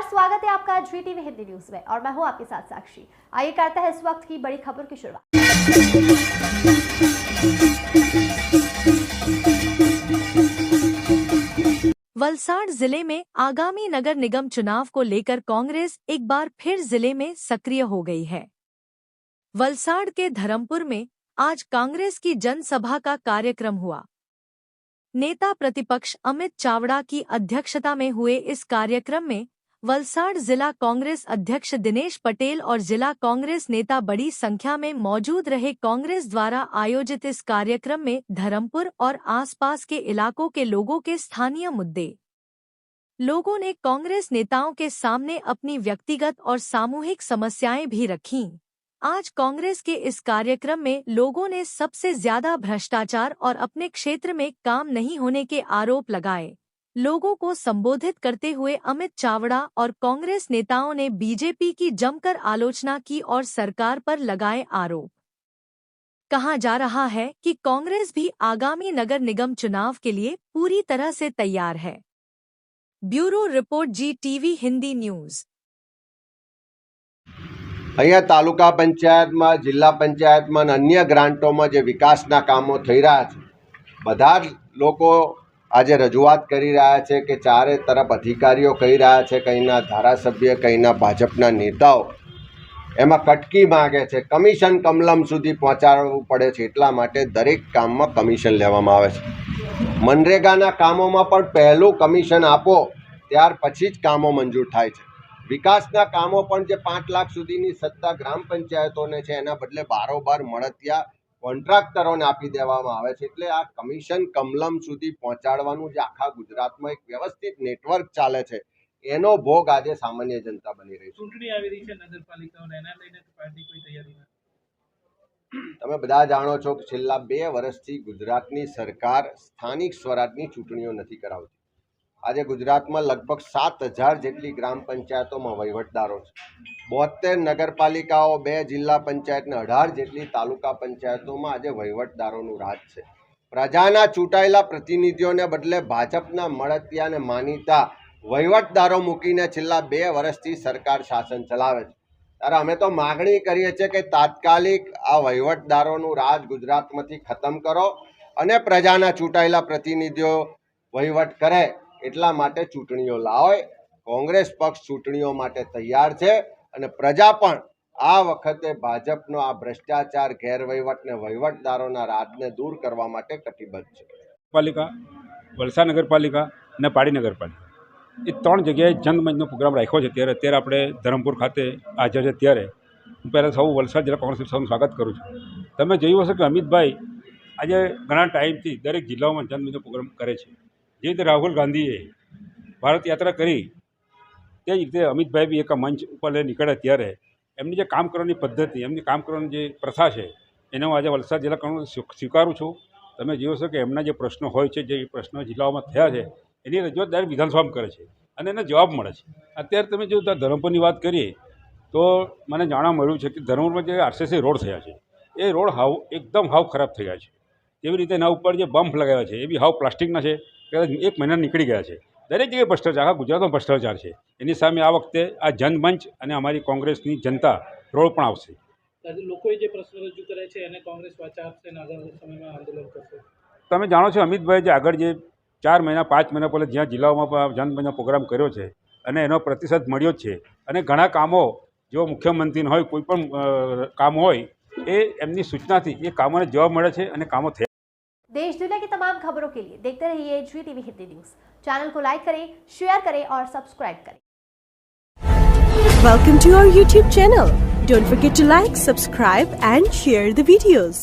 स्वागत है आपका GTV हिंदी न्यूज में और मैं हूं आपके साथ साक्षी। आइए करते हैं इस वक्त की बड़ी खबर की शुरुआत। वलसाड़ जिले में आगामी नगर निगम चुनाव को लेकर कांग्रेस एक बार फिर जिले में सक्रिय हो गई है। वलसाड़ के धर्मपुर में आज कांग्रेस की जनसभा का कार्यक्रम हुआ। नेता प्रतिपक्ष अमित चावड़ा की अध्यक्षता में हुए इस कार्यक्रम में वलसाड़ जिला कांग्रेस अध्यक्ष दिनेश पटेल और जिला कांग्रेस नेता बड़ी संख्या में मौजूद रहे। कांग्रेस द्वारा आयोजित इस कार्यक्रम में धर्मपुर और आसपास के इलाकों के लोगों के स्थानीय मुद्दे लोगों ने कांग्रेस नेताओं के सामने अपनी व्यक्तिगत और सामूहिक समस्याएं भी रखीं। आज कांग्रेस के इस कार्यक्रम में लोगों ने सबसे ज्यादा भ्रष्टाचार और अपने क्षेत्र में काम नहीं होने के आरोप लगाए। लोगों को संबोधित करते हुए अमित चावड़ा और कांग्रेस नेताओं ने बीजेपी की जमकर आलोचना की और सरकार पर लगाए आरोप। कहा जा रहा है कि कांग्रेस भी आगामी नगर निगम चुनाव के लिए पूरी तरह से तैयार है। Bureau report GTV Hindi news. અહીંયા તાલુકા પંચાયતમાં, જિલ્લા પંચાયતમાં અને અન્ય ગ્રાન્ટોમાં જે વિકાસના કામો થઈ રહ્યા છે, બધા જ લોકો આજે રજૂઆત કરી રહ્યા છે કે ચારે તરફ અધિકારીઓ કહી રહ્યા છે, કંઈના ધારાસભ્ય, કંઈના ભાજપના નેતાઓ એમાં કટકી માગે છે, કમિશન કમલમ સુધી પહોંચાડવું પડે છે, એટલા માટે દરેક કામમાં કમિશન લેવામાં આવે છે। મનરેગાના કામોમાં પણ પહેલું કમિશન આપો ત્યાર પછી જ કામો મંજૂર થાય છે। વિકાસના કામો પણ જે 5 લાખ સુધીની સત્તા ગ્રામ પંચાયતોને છે એના બદલે બારોબાર મળતિયા કોન્ટ્રાક્ટરોને આપી દેવામાં આવે છે। એટલે આ કમિશન કમલમ સુધી પહોંચાડવાનું જે આખા ગુજરાતમાં એક વ્યવસ્થિત નેટવર્ક ચાલે છે એનો ભોગ આજે સામાન્ય જનતા બની રહી છે। ચૂંટણી આવી રહી છે નગરપાલિકાઓને, એના લઈને પાર્ટી કોઈ તૈયારી નથી? તમે બધા જાણો છો કે છેલ્લા 2 વર્ષથી ગુજરાતની સરકાર સ્થાનિક સ્વરાજની ચૂંટણીઓ નથી કરાવતી। આજે ગુજરાતમાં લગભગ 7000 જેટલી ગ્રામ પંચાયતોમાં વહીવટદારો છે, 72 નગરપાલિકાઓ, 2 જિલ્લા પંચાયત અને 18 જેટલી તાલુકા પંચાયતોમાં આજે વહીવટદારોનું રાજ છે। પ્રજાના ચૂંટાયેલા પ્રતિનિધિઓને બદલે ભાજપના મળતિયાને માનીતા વહીવટદારો મૂકીને છેલ્લા 2 વર્ષથી સરકાર શાસન ચલાવે છે। ત્યારે અમે તો માગણી કરીએ છીએ કે તાત્કાલિક આ વહીવટદારોનું રાજ ગુજરાતમાંથી ખતમ કરો અને પ્રજાના ચૂંટાયેલા પ્રતિનિધિઓ વહીવટ કરે। એટલા માટે ચૂંટણીઓ લાવે। કોંગ્રેસ પક્ષ ચૂંટણીઓ માટે તૈયાર છે અને પ્રજા પણ આ વખતે ભાજપનો આ ભ્રષ્ટાચાર, ગેરવહીવટ ને વહીવટદારોના રાજને દૂર કરવા માટે કટિબદ્ધ છે। પાલિકા, વલસાડ નગરપાલિકા અને પાડી નગરપાલિકા એ 3 જગ્યાએ જનમંચનો પ્રોગ્રામ રાખ્યો છે। અત્યારે આપણે ધરમપુર ખાતે હાજર છે। ત્યારે હું પહેલાં સૌ વલસાડ જિલ્લા કોંગ્રેસ સૌનું સ્વાગત કરું છું। તમે જોયું હશે કે અમિતભાઈ આજે ઘણા ટાઈમથી દરેક જિલ્લાઓમાં જનમંચનો પ્રોગ્રામ કરે છે। જે રીતે રાહુલ ગાંધીએ ભારત યાત્રા કરી તે જ રીતે અમિતભાઈ બી એક મંચ ઉપર લઈ નીકળ્યા। ત્યારે એમની જે કામ કરવાની પદ્ધતિ, એમની કામ કરવાની જે પ્રથા છે એને હું આજે વલસાડ જિલ્લા કોંગ્રેસ સ્વીકારું છું। તમે જોયો છો કે એમના જે પ્રશ્નો હોય છે, જે પ્રશ્નો જિલ્લાઓમાં થયા છે એની રજૂઆત ડાયરેક્ટ વિધાનસભામાં કરે છે અને એને જવાબ મળે છે। અત્યારે તમે જો ધરમપુરની વાત કરીએ તો મને જાણવા મળ્યું છે કે ધરમપુરમાં જે RCC રોડ થયા છે એ રોડ એકદમ ખરાબ થયા છે। તેવી રીતે એના ઉપર જે બમ્પ લગાવ્યા છે એ બી પ્લાસ્ટિકના છે, 1 મહિના નીકળી ગયા છે। દરેક જગ્યાએ ભ્રષ્ટાચાર, આખા ગુજરાતમાં ભ્રષ્ટાચાર છે। એની સામે આ વખતે આ જનમંચ અને અમારી કોંગ્રેસની જનતા રોડ પણ આવશે। લોકોએ જે પ્રશ્ન રજૂ કરે છે એને કોંગ્રેસ વાચા આપશે અને આગામી સમયમાં આંદોલન કરશે। તમે જાણો છો અમિતભાઈ જે આગળ જે 4 મહિના 5 મહિના પહેલાં જ્યાં જિલ્લાઓમાં જનમંચનો પ્રોગ્રામ કર્યો છે અને એનો પ્રતિસાદ મળ્યો જ છે અને ઘણા કામો જો મુખ્યમંત્રીને હોય, કોઈ પણ કામ હોય એ એમની સૂચનાથી એ કામોને જવાબ મળે છે અને કામો થયા। देश दुनिया की तमाम खबरों के लिए देखते रहिए GTV हिंदी न्यूज। चैनल को लाइक करें, शेयर करें और सब्सक्राइब करें। Welcome to our YouTube channel. Don't forget to like, subscribe and share the videos.